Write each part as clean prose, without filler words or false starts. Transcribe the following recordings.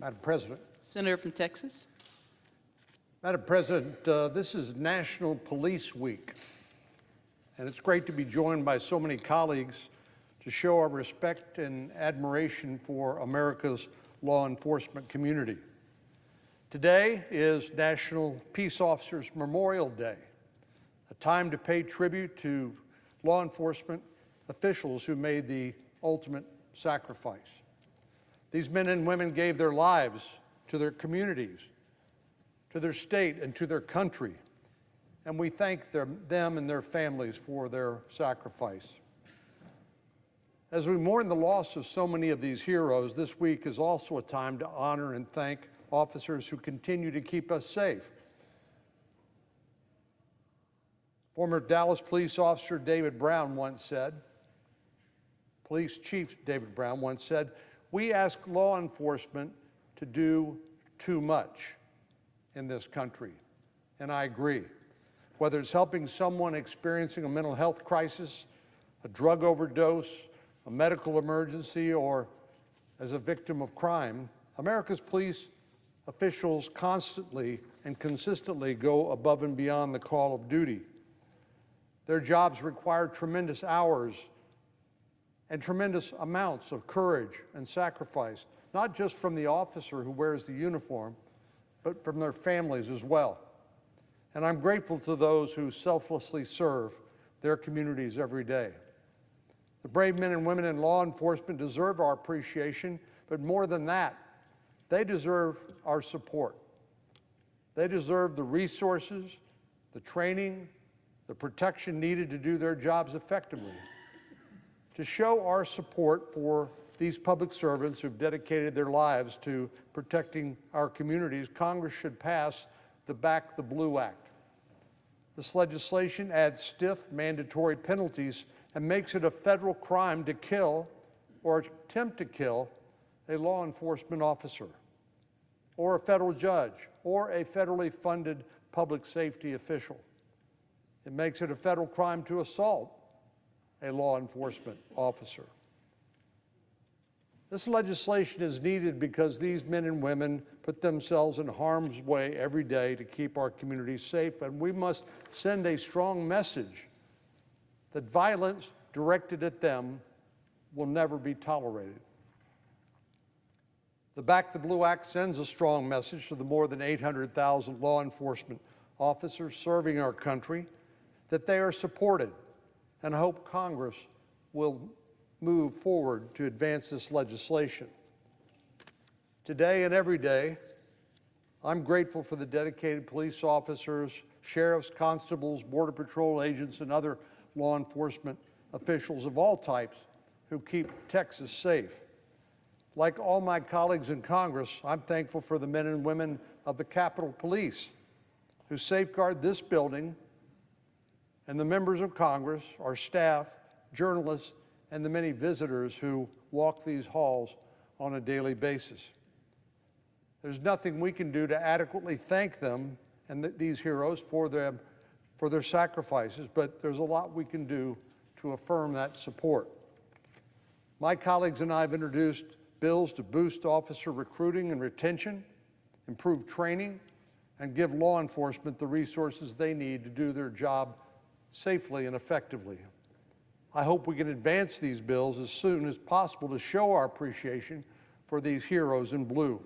Madam President. Senator from Texas. Madam President, this is National Police Week, and it's great to be joined by so many colleagues to show our respect and admiration for America's law enforcement community. Today is National Peace Officers Memorial Day, a time to pay tribute to law enforcement officials who made the ultimate sacrifice. These men and women gave their lives to their communities, to their state, and to their country, and we thank them and their families for their sacrifice. As we mourn the loss of so many of these heroes, this week is also a time to honor and thank officers who continue to keep us safe. Former Dallas police officer David Brown once said, Police Chief David Brown once said, "We ask law enforcement to do too much in this country." And I agree. Whether it's helping someone experiencing a mental health crisis, a drug overdose, a medical emergency, or as a victim of crime, America's police officials constantly and consistently go above and beyond the call of duty. Their jobs require tremendous hours and tremendous amounts of courage and sacrifice, not just from the officer who wears the uniform, but from their families as well. And I'm grateful to those who selflessly serve their communities every day. The brave men and women in law enforcement deserve our appreciation, but more than that, they deserve our support. They deserve the resources, the training, the protection needed to do their jobs effectively. To show our support for these public servants who've dedicated their lives to protecting our communities, Congress should pass the Back the Blue Act. This legislation adds stiff mandatory penalties and makes it a federal crime to kill or attempt to kill a law enforcement officer or a federal judge or a federally funded public safety official. It makes it a federal crime to assault a law enforcement officer. This legislation is needed because these men and women put themselves in harm's way every day to keep our communities safe, and we must send a strong message that violence directed at them will never be tolerated. The Back the Blue Act sends a strong message to the more than 800,000 law enforcement officers serving our country that they are supported, and I hope Congress will move forward to advance this legislation. Today and every day, I'm grateful for the dedicated police officers, sheriffs, constables, Border Patrol agents, and other law enforcement officials of all types who keep Texas safe. Like all my colleagues in Congress, I'm thankful for the men and women of the Capitol Police who safeguard this building, and the members of Congress, our staff, journalists, and the many visitors who walk these halls on a daily basis. There's nothing we can do to adequately thank them and these heroes for their sacrifices, but there's a lot we can do to affirm that support. My colleagues and I have introduced bills to boost officer recruiting and retention, improve training, and give law enforcement the resources they need to do their job safely and effectively. I hope we can advance these bills as soon as possible to show our appreciation for these heroes in blue.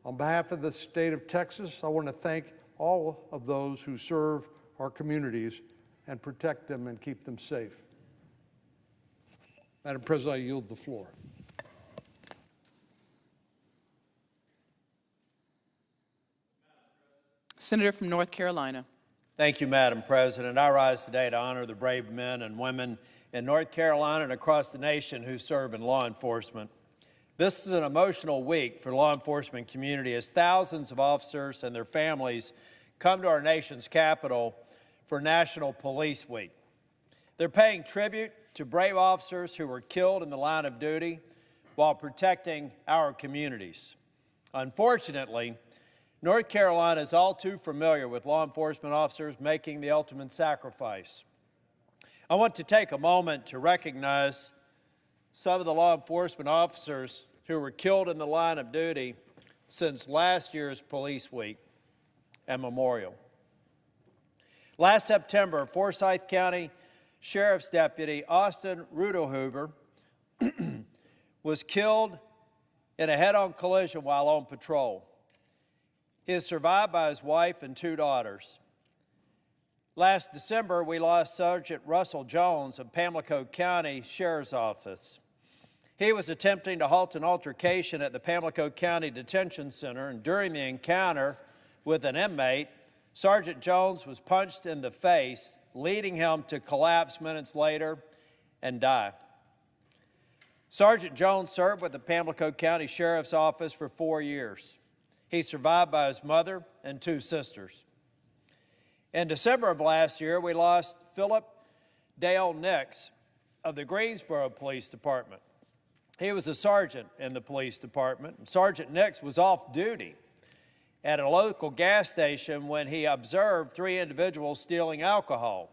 On behalf of the state of Texas, I want to thank all of those who serve our communities and protect them and keep them safe. Madam President, I yield the floor. Senator from North Carolina. Thank you, Madam President. I rise today to honor the brave men and women in North Carolina and across the nation who serve in law enforcement. This is an emotional week for the law enforcement community as thousands of officers and their families come to our nation's capital for National Police Week. They're paying tribute to brave officers who were killed in the line of duty while protecting our communities. Unfortunately, North Carolina is all too familiar with law enforcement officers making the ultimate sacrifice. I want to take a moment to recognize some of the law enforcement officers who were killed in the line of duty since last year's Police Week and Memorial. Last September, Forsyth County Sheriff's Deputy Austin Rudelhuber was killed in a head-on collision while on patrol. He is survived by his wife and 2 daughters. Last December, we lost Sergeant Russell Jones of Pamlico County Sheriff's Office. He was attempting to halt an altercation at the Pamlico County Detention Center, and during the encounter with an inmate, Sergeant Jones was punched in the face, leading him to collapse minutes later and die. Sergeant Jones served with the Pamlico County Sheriff's Office for 4 years. He's survived by his mother and 2 sisters. In December of last year, we lost Philip Dale Nix of the Greensboro Police Department. He was a sergeant in the police department. Sergeant Nix was off duty at a local gas station when he observed 3 individuals stealing alcohol.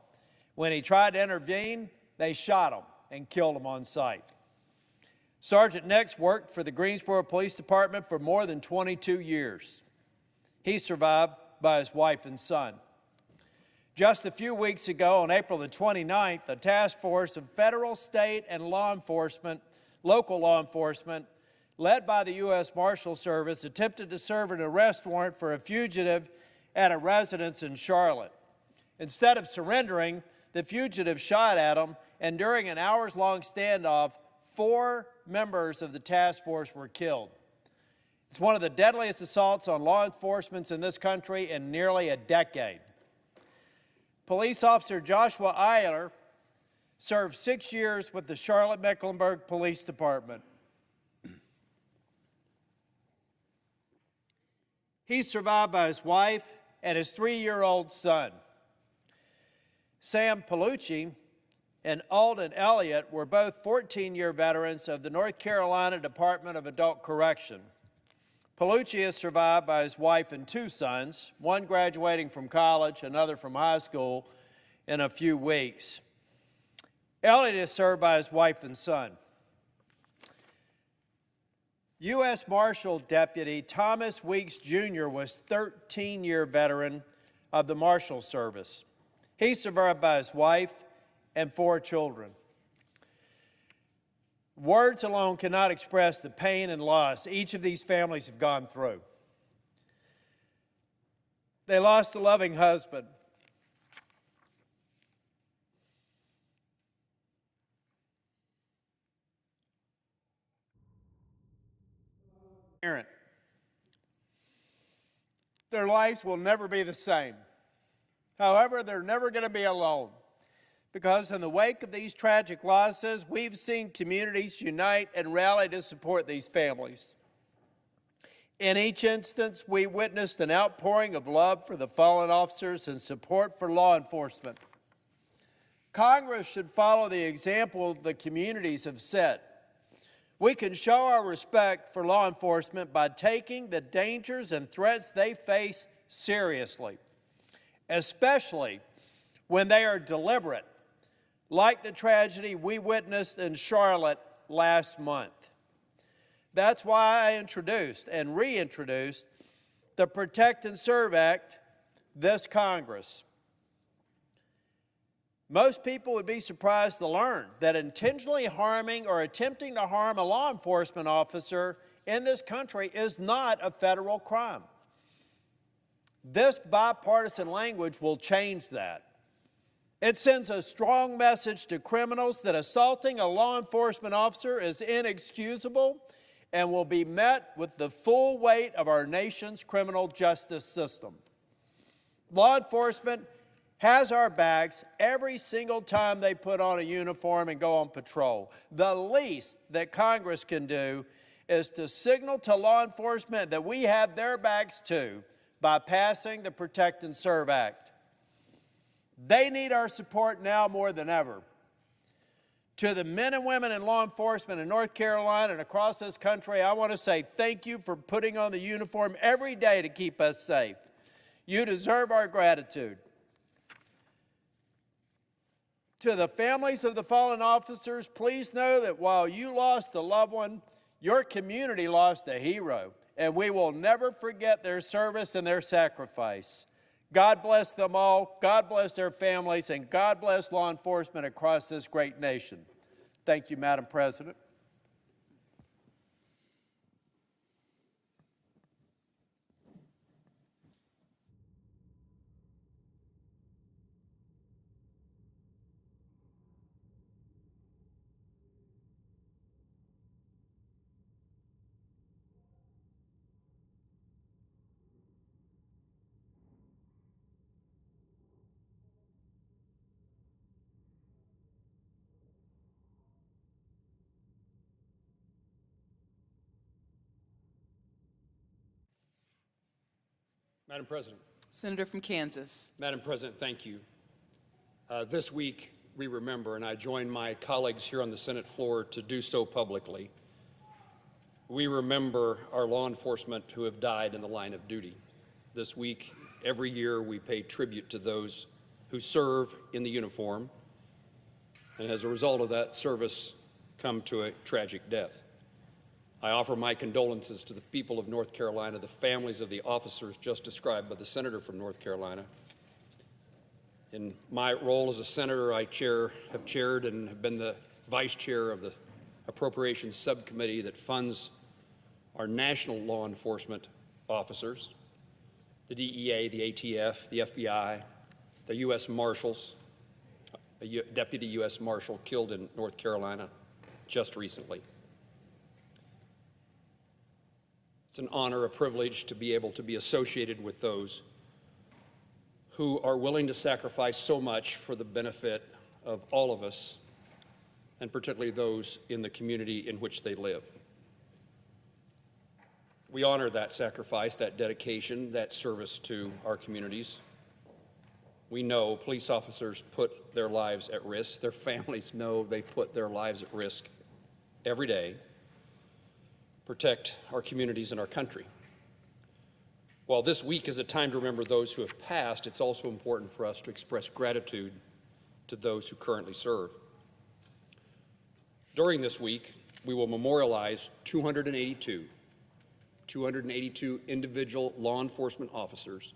When he tried to intervene, they shot him and killed him on sight. Sergeant Nix worked for the Greensboro Police Department for more than 22 years. He's survived by his wife and son. Just a few weeks ago, on April the 29th, a task force of federal, state, and local law enforcement, led by the U.S. Marshal Service, attempted to serve an arrest warrant for a fugitive at a residence in Charlotte. Instead of surrendering, the fugitive shot at him, and during an hours-long standoff, 4 members of the task force were killed. It's one of the deadliest assaults on law enforcement in this country in nearly a decade. Police officer Joshua Eiler served 6 years with the Charlotte-Mecklenburg Police Department. He's survived by his wife and his 3-year-old son. Sam Palucci and Alden Elliott were both 14-year veterans of the North Carolina Department of Adult Correction. Palucci is survived by his wife and 2 sons, one graduating from college, another from high school in a few weeks. Elliott is served by his wife and son. U.S. Marshal Deputy Thomas Weeks, Jr. was a 13-year veteran of the Marshal Service. He's survived by his wife and 4 children. Words alone cannot express the pain and loss each of these families have gone through. They lost a loving husband, parent. Their lives will never be the same. However, they're never going to be alone, because in the wake of these tragic losses, we've seen communities unite and rally to support these families. In each instance, we witnessed an outpouring of love for the fallen officers and support for law enforcement. Congress should follow the example the communities have set. We can show our respect for law enforcement by taking the dangers and threats they face seriously, especially when they are deliberate, like the tragedy we witnessed in Charlotte last month. That's why I introduced and reintroduced the Protect and Serve Act this Congress. Most people would be surprised to learn that intentionally harming or attempting to harm a law enforcement officer in this country is not a federal crime. This bipartisan language will change that. It sends a strong message to criminals that assaulting a law enforcement officer is inexcusable and will be met with the full weight of our nation's criminal justice system. Law enforcement has our backs every single time they put on a uniform and go on patrol. The least that Congress can do is to signal to law enforcement that we have their backs too by passing the Protect and Serve Act. They need our support now more than ever. To the men and women in law enforcement in North Carolina and across this country, I want to say thank you for putting on the uniform every day to keep us safe. You deserve our gratitude. To the families of the fallen officers, please know that while you lost a loved one, Your community lost a hero, and we will never forget their service and their sacrifice. God bless them all, God bless their families, and God bless law enforcement across this great nation. Thank you, Madam President. Madam President. Senator from Kansas. Madam President, thank you. This week, we remember, and I join my colleagues here on the Senate floor to do so publicly, we remember our law enforcement who have died in the line of duty. This week, every year, we pay tribute to those who serve in the uniform, and as a result of that service, come to a tragic death. I offer my condolences to the people of North Carolina, the families of the officers just described by the senator from North Carolina. In my role as a senator, I have chaired and have been the vice chair of the Appropriations Subcommittee that funds our national law enforcement officers, the DEA, the ATF, the FBI, the U.S. Marshals, a deputy U.S. Marshal killed in North Carolina just recently. It's an honor, a privilege to be able to be associated with those who are willing to sacrifice so much for the benefit of all of us, and particularly those in the community in which they live. We honor that sacrifice, that dedication, that service to our communities. We know police officers put their lives at risk. Their families know they put their lives at risk every day. Protect our communities and our country. While this week is a time to remember those who have passed, it's also important for us to express gratitude to those who currently serve. During this week, we will memorialize 282 individual law enforcement officers,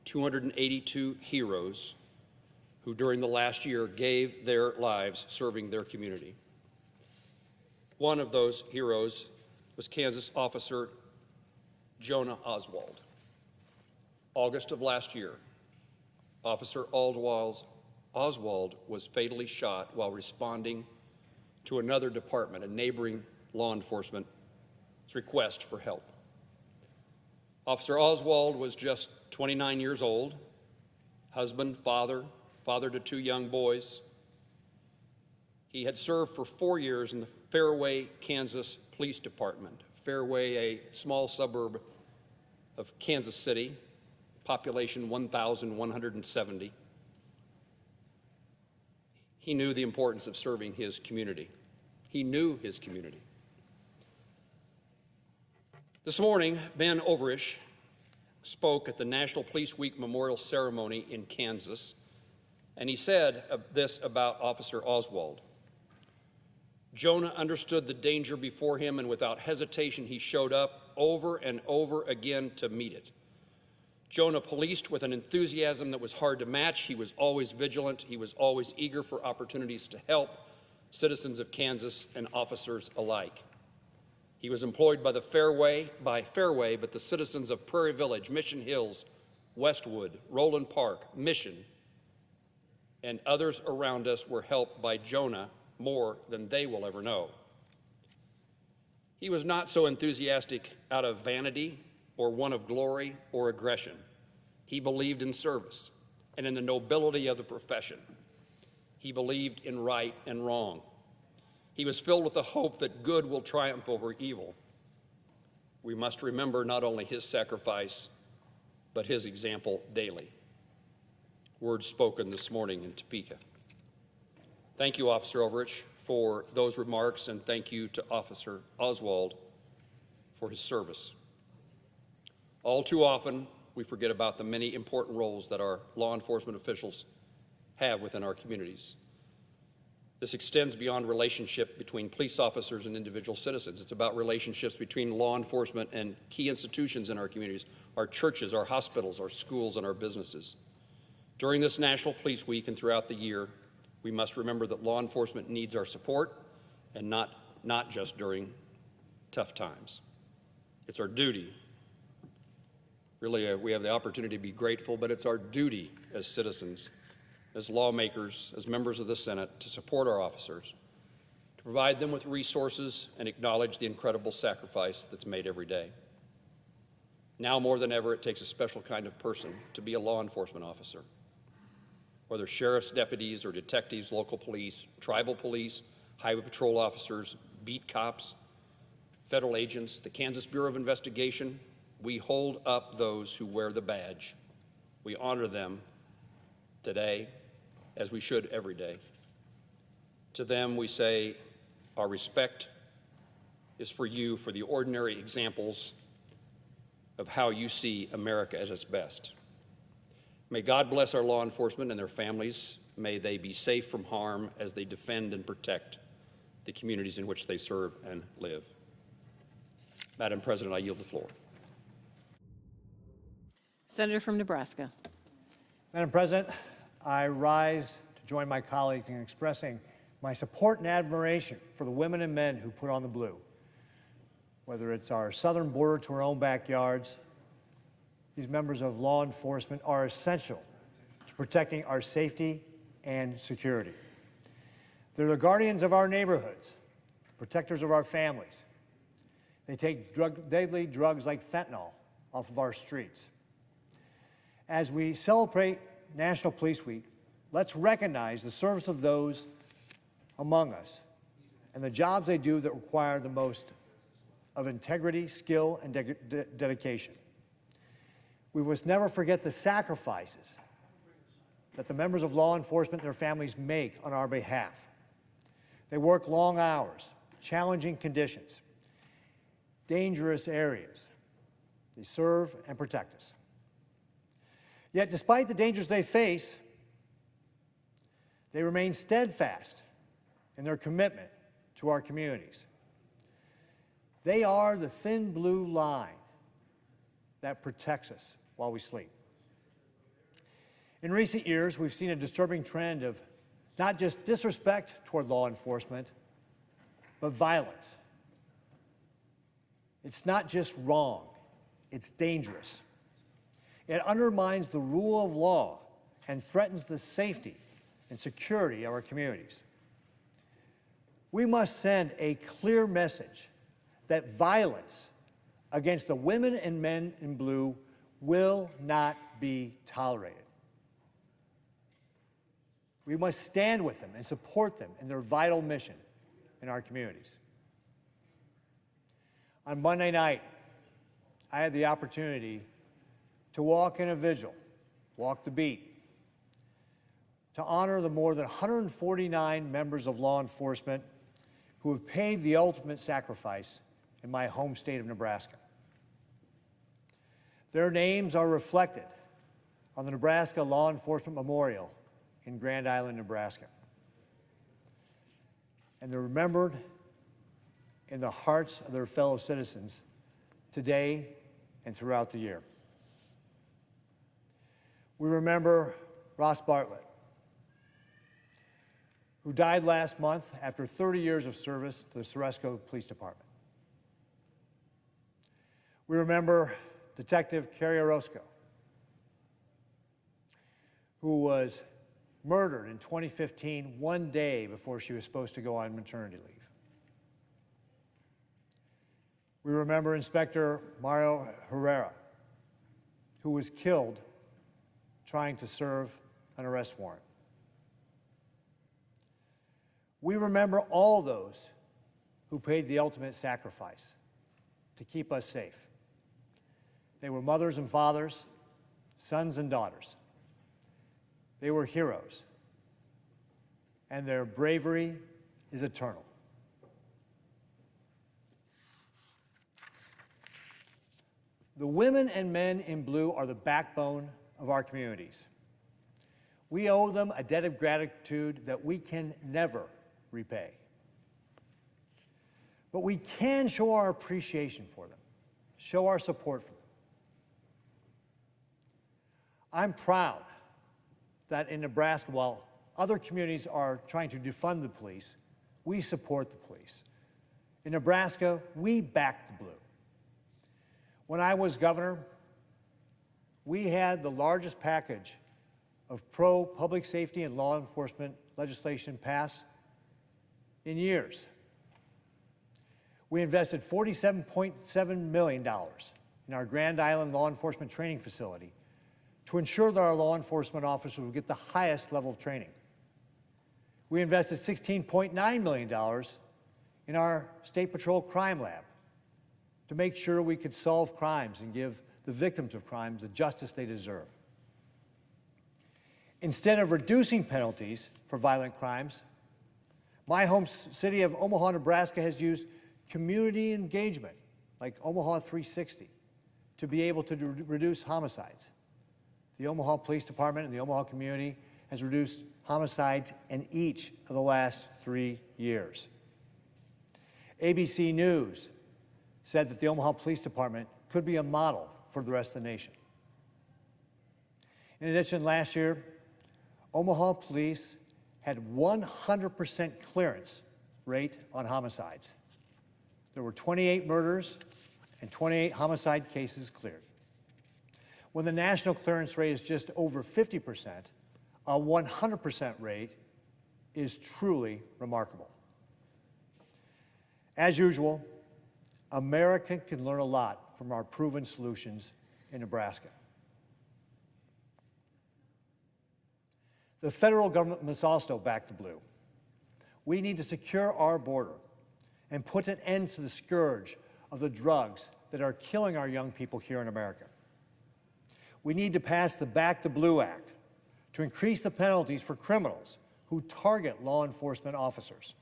282 heroes who during the last year gave their lives serving their community. One of those heroes was Kansas officer Jonah Oswald. August of last year, Officer Oswald was fatally shot while responding to another department, a neighboring law enforcement's request for help. Officer Oswald was just 29 years old, husband, father to 2 young boys. He had served for 4 years in the Fairway, Kansas Police Department. Fairway, a small suburb of Kansas City, population 1,170. He knew the importance of serving his community. He knew his community. This morning, Ben Overish spoke at the National Police Week Memorial Ceremony in Kansas, and he said this about Officer Oswald. Jonah understood the danger before him, and without hesitation, he showed up over and over again to meet it. Jonah policed with an enthusiasm that was hard to match. He was always vigilant. He was always eager for opportunities to help citizens of Kansas and officers alike. He was employed by Fairway, but the citizens of Prairie Village, Mission Hills, Westwood, Roland Park, Mission, and others around us were helped by Jonah more than they will ever know. He was not so enthusiastic out of vanity or one of glory or aggression. He believed in service and in the nobility of the profession. He believed in right and wrong. He was filled with the hope that good will triumph over evil. We must remember not only his sacrifice, but his example daily. Words spoken this morning in Topeka. Thank you, Officer Overish, for those remarks, and thank you to Officer Oswald for his service. All too often, we forget about the many important roles that our law enforcement officials have within our communities. This extends beyond relationship between police officers and individual citizens. It's about relationships between law enforcement and key institutions in our communities, our churches, our hospitals, our schools, and our businesses. During this National Police Week and throughout the year, we must remember that law enforcement needs our support, and not just during tough times. It's our duty. Really, we have the opportunity to be grateful, but it's our duty as citizens, as lawmakers, as members of the Senate, to support our officers, to provide them with resources and acknowledge the incredible sacrifice that's made every day. Now more than ever, it takes a special kind of person to be a law enforcement officer. Whether sheriff's deputies or detectives, local police, tribal police, highway patrol officers, beat cops, federal agents, the Kansas Bureau of Investigation, we hold up those who wear the badge. We honor them today, as we should every day. To them, we say our respect is for you, for the ordinary examples of how you see America at its best. May God bless our law enforcement and their families. May they be safe from harm as they defend and protect the communities in which they serve and live. Madam President, I yield the floor. Senator from Nebraska. Madam President, I rise to join my colleagues in expressing my support and admiration for the women and men who put on the blue. Whether it's our southern border to our own backyards, these members of law enforcement are essential to protecting our safety and security. They're the guardians of our neighborhoods, protectors of our families. They take deadly drugs like fentanyl off of our streets. As we celebrate National Police Week, let's recognize the service of those among us and the jobs they do that require the most of integrity, skill, and dedication. We must never forget the sacrifices that the members of law enforcement and their families make on our behalf. They work long hours, challenging conditions, dangerous areas. They serve and protect us. Yet, despite the dangers they face, they remain steadfast in their commitment to our communities. They are the thin blue line that protects us while we sleep. In recent years, we've seen a disturbing trend of not just disrespect toward law enforcement, but violence. It's not just wrong, it's dangerous. It undermines the rule of law and threatens the safety and security of our communities. We must send a clear message that violence against the women and men in blue will not be tolerated. We must stand with them and support them in their vital mission in our communities. On Monday night, I had the opportunity to walk in a vigil, walk the beat, to honor the more than 149 members of law enforcement who have paid the ultimate sacrifice in my home state of Nebraska. Their names are reflected on the Nebraska Law Enforcement Memorial in Grand Island, Nebraska. And they're remembered in the hearts of their fellow citizens today and throughout the year. We remember Ross Bartlett, who died last month after 30 years of service to the Ceresco Police Department. We remember Detective Carrie Orozco, who was murdered in 2015, one day before she was supposed to go on maternity leave. We remember Inspector Mario Herrera, who was killed trying to serve an arrest warrant. We remember all those who paid the ultimate sacrifice to keep us safe. They were mothers and fathers, sons and daughters. They were heroes, and their bravery is eternal. The women and men in blue are the backbone of our communities. We owe them a debt of gratitude that we can never repay. But we can show our appreciation for them, show our support for them. I'm proud that in Nebraska, while other communities are trying to defund the police, we support the police. In Nebraska, we back the blue. When I was governor, we had the largest package of pro-public safety and law enforcement legislation passed in years. We invested $47.7 million in our Grand Island Law Enforcement Training Facility to ensure that our law enforcement officers would get the highest level of training. We invested $16.9 million in our State Patrol Crime Lab to make sure we could solve crimes and give the victims of crimes the justice they deserve. Instead of reducing penalties for violent crimes, my home city of Omaha, Nebraska has used community engagement, like Omaha 360, to be able to reduce homicides. The Omaha Police Department and the Omaha community has reduced homicides in each of the last 3 years. ABC News said that the Omaha Police Department could be a model for the rest of the nation. In addition, last year, Omaha police had 100% clearance rate on homicides. There were 28 murders and 28 homicide cases cleared. When the national clearance rate is just over 50%, a 100% rate is truly remarkable. As usual, America can learn a lot from our proven solutions in Nebraska. The federal government must also back the blue. We need to secure our border and put an end to the scourge of the drugs that are killing our young people here in America. We need to pass the Back the Blue Act to increase the penalties for criminals who target law enforcement officers.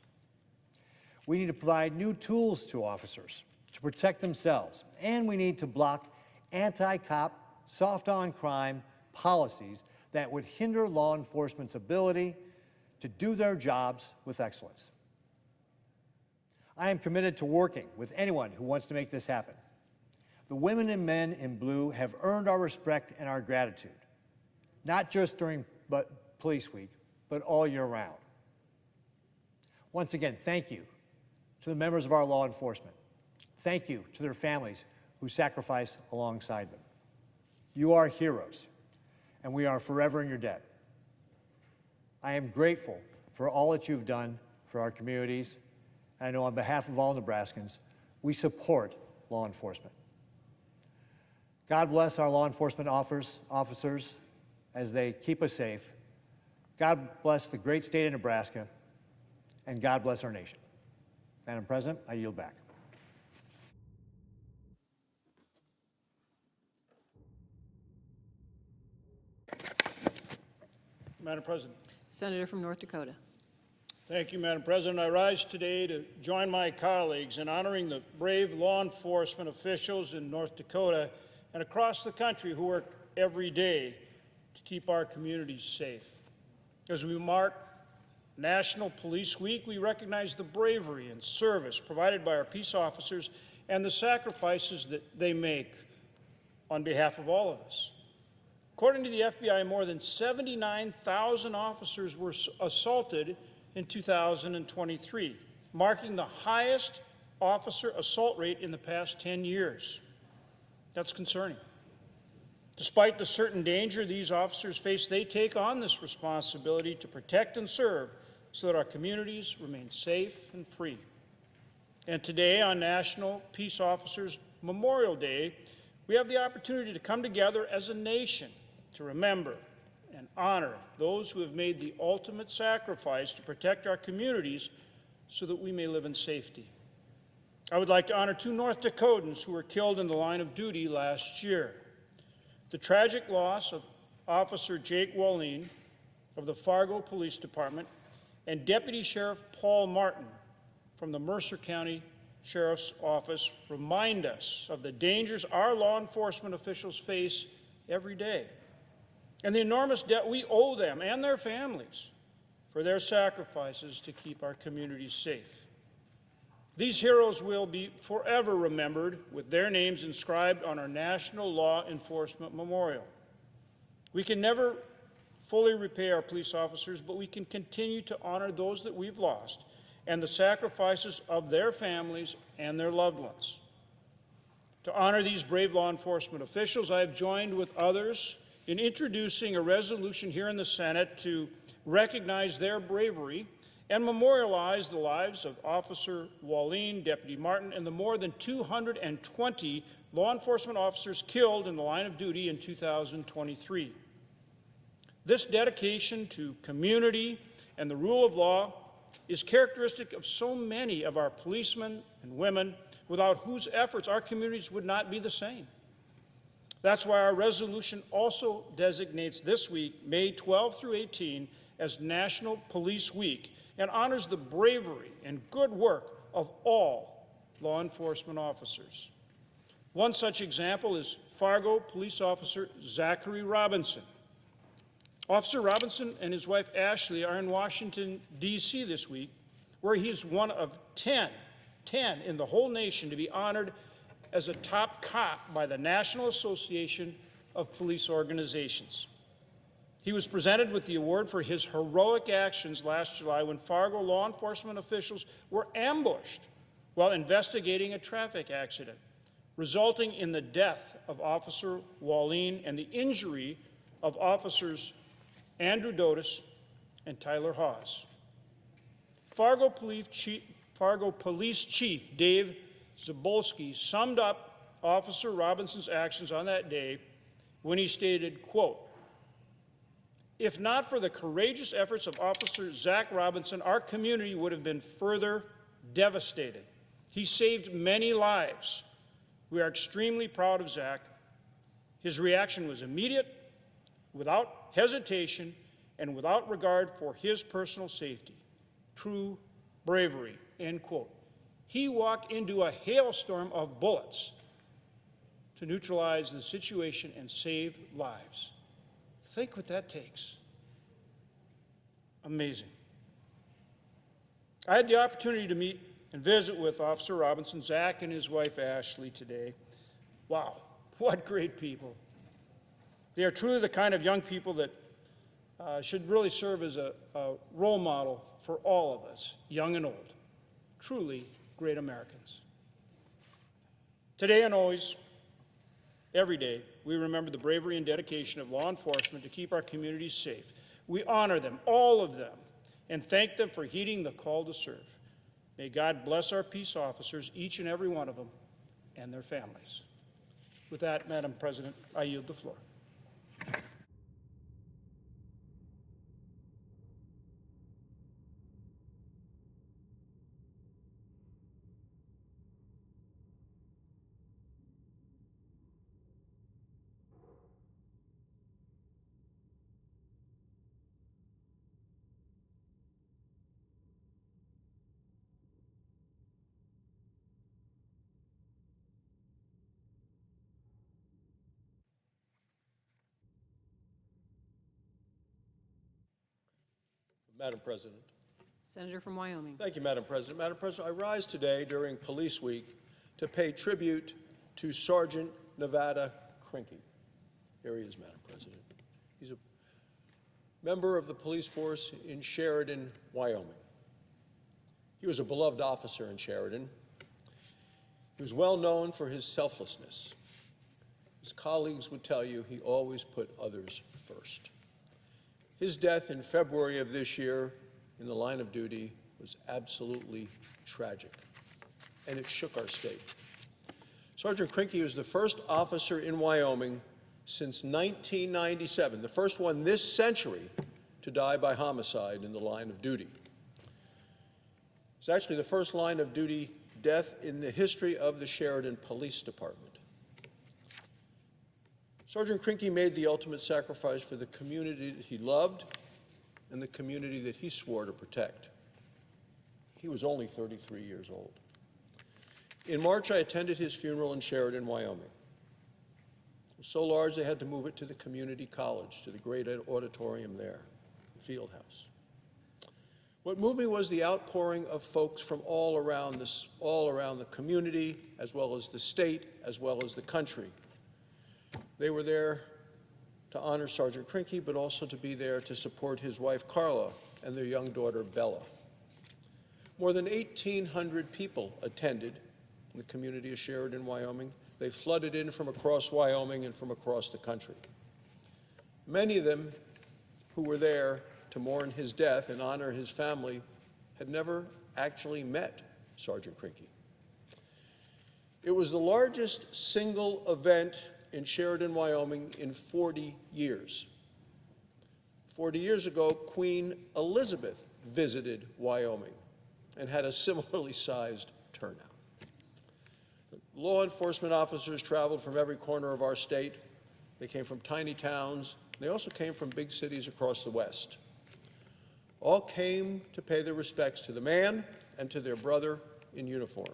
We need to provide new tools to officers to protect themselves, and we need to block anti-cop, soft-on-crime policies that would hinder law enforcement's ability to do their jobs with excellence. I am committed to working with anyone who wants to make this happen. The women and men in blue have earned our respect and our gratitude, not just during Police Week, but all year round. Once again, thank you to the members of our law enforcement. Thank you to their families who sacrifice alongside them. You are heroes, and we are forever in your debt. I am grateful for all that you've done for our communities, and I know on behalf of all Nebraskans, we support law enforcement. God bless our law enforcement officers as they keep us safe. God bless the great state of Nebraska, and God bless our nation. Madam President, I yield back. Madam President. Senator from North Dakota. Thank you, Madam President. I rise today to join my colleagues in honoring the brave law enforcement officials in North Dakota and across the country who work every day to keep our communities safe. As we mark National Police Week, we recognize the bravery and service provided by our peace officers and the sacrifices that they make on behalf of all of us. According to the FBI, more than 79,000 officers were assaulted in 2023, marking the highest officer assault rate in the past 10 years. That's concerning. Despite the certain danger these officers face, they take on this responsibility to protect and serve so that our communities remain safe and free. And today, on National Peace Officers Memorial Day, we have the opportunity to come together as a nation to remember and honor those who have made the ultimate sacrifice to protect our communities so that we may live in safety. I would like to honor 2 North Dakotans who were killed in the line of duty last year. The tragic loss of Officer Jake Wallin of the Fargo Police Department and Deputy Sheriff Paul Martin from the Mercer County Sheriff's Office remind us of the dangers our law enforcement officials face every day and the enormous debt we owe them and their families for their sacrifices to keep our communities safe. These heroes will be forever remembered with their names inscribed on our National Law Enforcement Memorial. We can never fully repay our police officers, but we can continue to honor those that we've lost and the sacrifices of their families and their loved ones. To honor these brave law enforcement officials, I have joined with others in introducing a resolution here in the Senate to recognize their bravery and memorialize the lives of Officer Wallin, Deputy Martin, and the more than 220 law enforcement officers killed in the line of duty in 2023. This dedication to community and the rule of law is characteristic of so many of our policemen and women, without whose efforts our communities would not be the same. That's why our resolution also designates this week, May 12 through 18, as National Police Week, and honors the bravery and good work of all law enforcement officers. One such example is Fargo police officer Zachary Robinson. Officer Robinson and his wife Ashley are in Washington, D.C. this week, where he's one of 10 in the whole nation to be honored as a top cop by the National Association of Police Organizations. He was presented with the award for his heroic actions last July when Fargo law enforcement officials were ambushed while investigating a traffic accident, resulting in the death of Officer Wallin and the injury of Officers Andrew Dotis and Tyler Hawes. Fargo Police Chief Dave Zabolski summed up Officer Robinson's actions on that day when he stated, quote, "If not for the courageous efforts of Officer Zach Robinson, our community would have been further devastated. He saved many lives. We are extremely proud of Zach. His reaction was immediate, without hesitation, and without regard for his personal safety. True bravery," end quote. He walked into a hailstorm of bullets to neutralize the situation and save lives. Think what that takes. Amazing. I had the opportunity to meet and visit with Officer Robinson, Zach, and his wife Ashley today. Wow, what great people. They are truly the kind of young people that should really serve as a role model for all of us, young and old. Truly great Americans. Today and always, every day, we remember the bravery and dedication of law enforcement to keep our communities safe. We honor them, all of them, and thank them for heeding the call to serve. May God bless our peace officers, each and every one of them, and their families. With that, Madam President, I yield the floor. Madam President. Senator from Wyoming. Thank you, Madam President. Madam President, I rise today during Police Week to pay tribute to Sergeant Nevada Krinke. Here he is, Madam President. He's a member of the police force in Sheridan, Wyoming. He was a beloved officer in Sheridan. He was well known for his selflessness. His colleagues would tell you he always put others first. His death in February of this year in the line of duty was absolutely tragic, and it shook our state. Sergeant Krinke was the first officer in Wyoming since 1997, the first one this century to die by homicide in the line of duty. It's actually the first line of duty death in the history of the Sheridan Police Department. Sergeant Krinke made the ultimate sacrifice for the community that he loved and the community that he swore to protect. He was only 33 years old. In March, I attended his funeral in Sheridan, Wyoming. It was so large they had to move it to the community college, to the great auditorium there, the field house. What moved me was the outpouring of folks from all around the community, as well as the state, as well as the country. They were there to honor Sergeant Krinke, but also to be there to support his wife, Carla, and their young daughter, Bella. More than 1,800 people attended in the community of Sheridan, Wyoming. They flooded in from across Wyoming and from across the country. Many of them who were there to mourn his death and honor his family had never actually met Sergeant Krinke. It was the largest single event in Sheridan, Wyoming in 40 years. 40 years ago, Queen Elizabeth visited Wyoming and had a similarly sized turnout. Law enforcement officers traveled from every corner of our state. They came from tiny towns. They also came from big cities across the West. All came to pay their respects to the man and to their brother in uniform.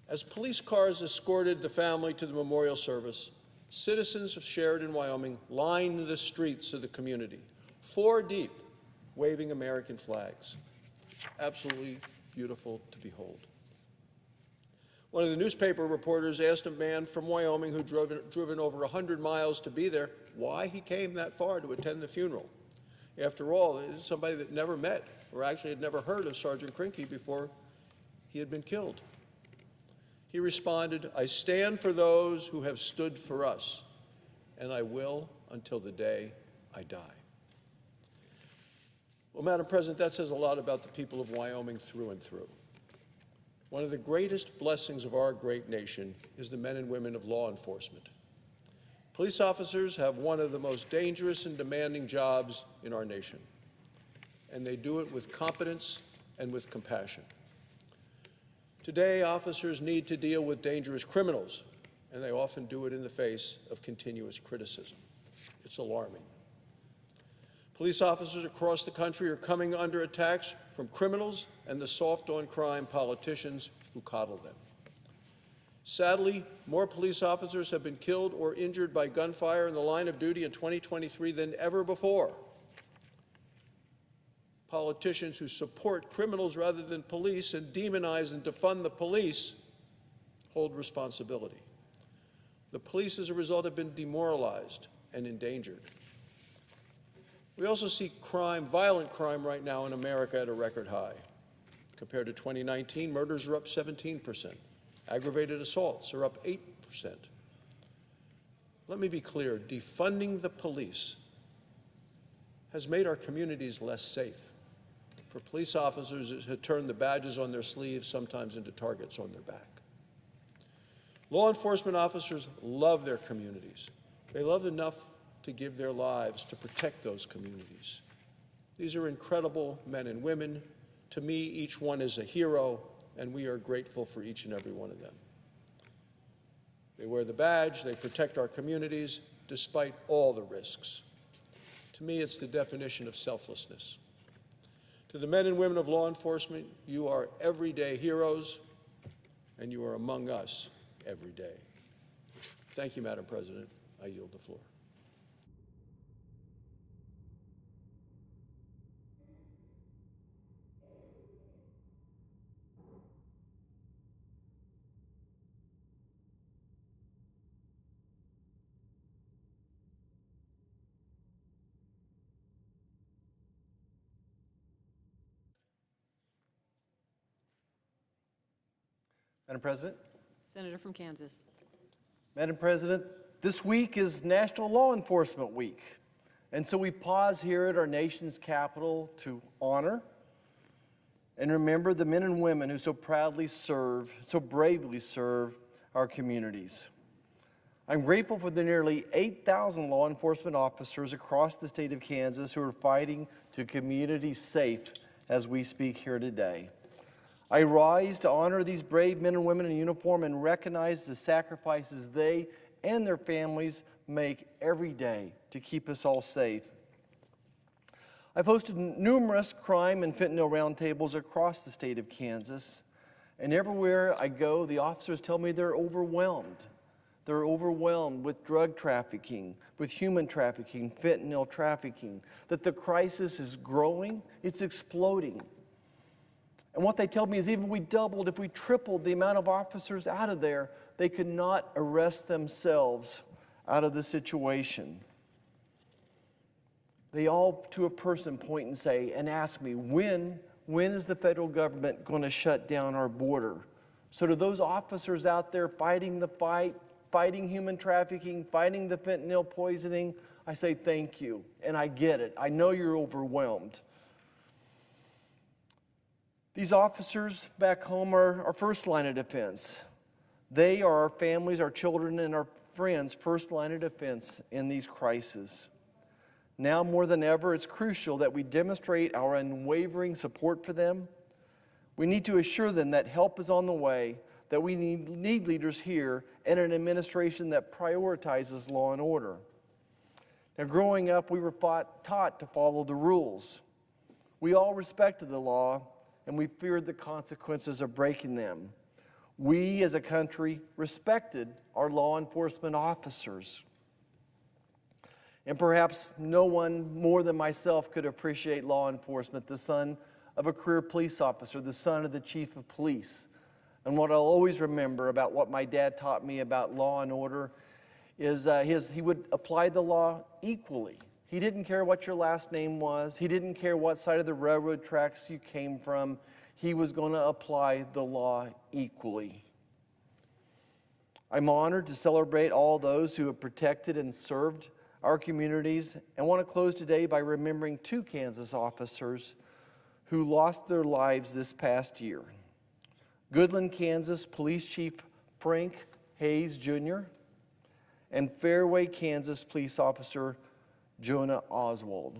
As police cars escorted the family to the memorial service, citizens of Sheridan, Wyoming lined the streets of the community, 4 deep, waving American flags. Absolutely beautiful to behold. One of the newspaper reporters asked a man from Wyoming who'd driven over 100 miles to be there why he came that far to attend the funeral. After all, this is somebody that never met or actually had never heard of Sergeant Krinke before he had been killed. He responded, "I stand for those who have stood for us, and I will until the day I die." Well, Madam President, that says a lot about the people of Wyoming through and through. One of the greatest blessings of our great nation is the men and women of law enforcement. Police officers have one of the most dangerous and demanding jobs in our nation, and they do it with competence and with compassion. Today, officers need to deal with dangerous criminals, and they often do it in the face of continuous criticism. It's alarming. Police officers across the country are coming under attacks from criminals and the soft-on-crime politicians who coddle them. Sadly, more police officers have been killed or injured by gunfire in the line of duty in 2023 than ever before. Politicians who support criminals rather than police and demonize and defund the police hold responsibility. The police, as a result, have been demoralized and endangered. We also see crime, violent crime right now in America at a record high. Compared to 2019, murders are up 17%. Aggravated assaults are up 8%. Let me be clear, defunding the police has made our communities less safe. For police officers, it has turned the badges on their sleeves sometimes into targets on their back. Law enforcement officers love their communities. They love enough to give their lives to protect those communities. These are incredible men and women. To me, each one is a hero, and we are grateful for each and every one of them. They wear the badge, they protect our communities, despite all the risks. To me, it's the definition of selflessness. To the men and women of law enforcement, you are everyday heroes, and you are among us every day. Thank you, Madam President. I yield the floor. Madam President. Senator from Kansas. Madam President, this week is National Law Enforcement Week. And so we pause here at our nation's capital to honor and remember the men and women who so proudly serve, so bravely serve our communities. I'm grateful for the nearly 8,000 law enforcement officers across the state of Kansas who are fighting to keep communities safe as we speak here today. I rise to honor these brave men and women in uniform and recognize the sacrifices they and their families make every day to keep us all safe. I've hosted numerous crime and fentanyl roundtables across the state of Kansas, and everywhere I go, the officers tell me they're overwhelmed. They're overwhelmed with drug trafficking, with human trafficking, fentanyl trafficking, that the crisis is growing, it's exploding. And what they tell me is even if we doubled, if we tripled the amount of officers out of there, they could not arrest themselves out of the situation. They all, to a person, point and say and ask me, when is the federal government going to shut down our border? So to those officers out there fighting the fight, fighting human trafficking, fighting the fentanyl poisoning, I say thank you. And I get it. I know you're overwhelmed. These officers back home are our first line of defense. They are our families, our children, and our friends' first line of defense in these crises. Now more than ever, it's crucial that we demonstrate our unwavering support for them. We need to assure them that help is on the way, that we need leaders here and an administration that prioritizes law and order. Now, growing up, we were taught to follow the rules. We all respected the law, and we feared the consequences of breaking them. We, as a country, respected our law enforcement officers. And perhaps no one more than myself could appreciate law enforcement, the son of a career police officer, the son of the chief of police. And what I'll always remember about what my dad taught me about law and order is he would apply the law equally. He didn't care what your last name was. He didn't care what side of the railroad tracks you came from. He was going to apply the law equally. I'm honored to celebrate all those who have protected and served our communities, and want to close today by remembering two Kansas officers who lost their lives this past year. Goodland, Kansas Police Chief Frank Hayes Jr. and Fairway, Kansas Police Officer Jonah Oswald.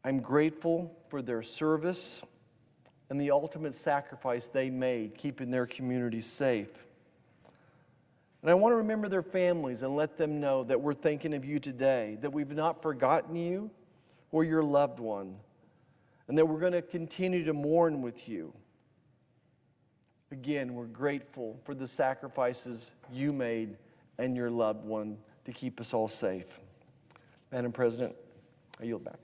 I'm grateful for their service and the ultimate sacrifice they made, keeping their communities safe. And I want to remember their families and let them know that we're thinking of you today, that we've not forgotten you or your loved one, and that we're going to continue to mourn with you. Again, we're grateful for the sacrifices you made and your loved one to keep us all safe. Madam President, I yield back.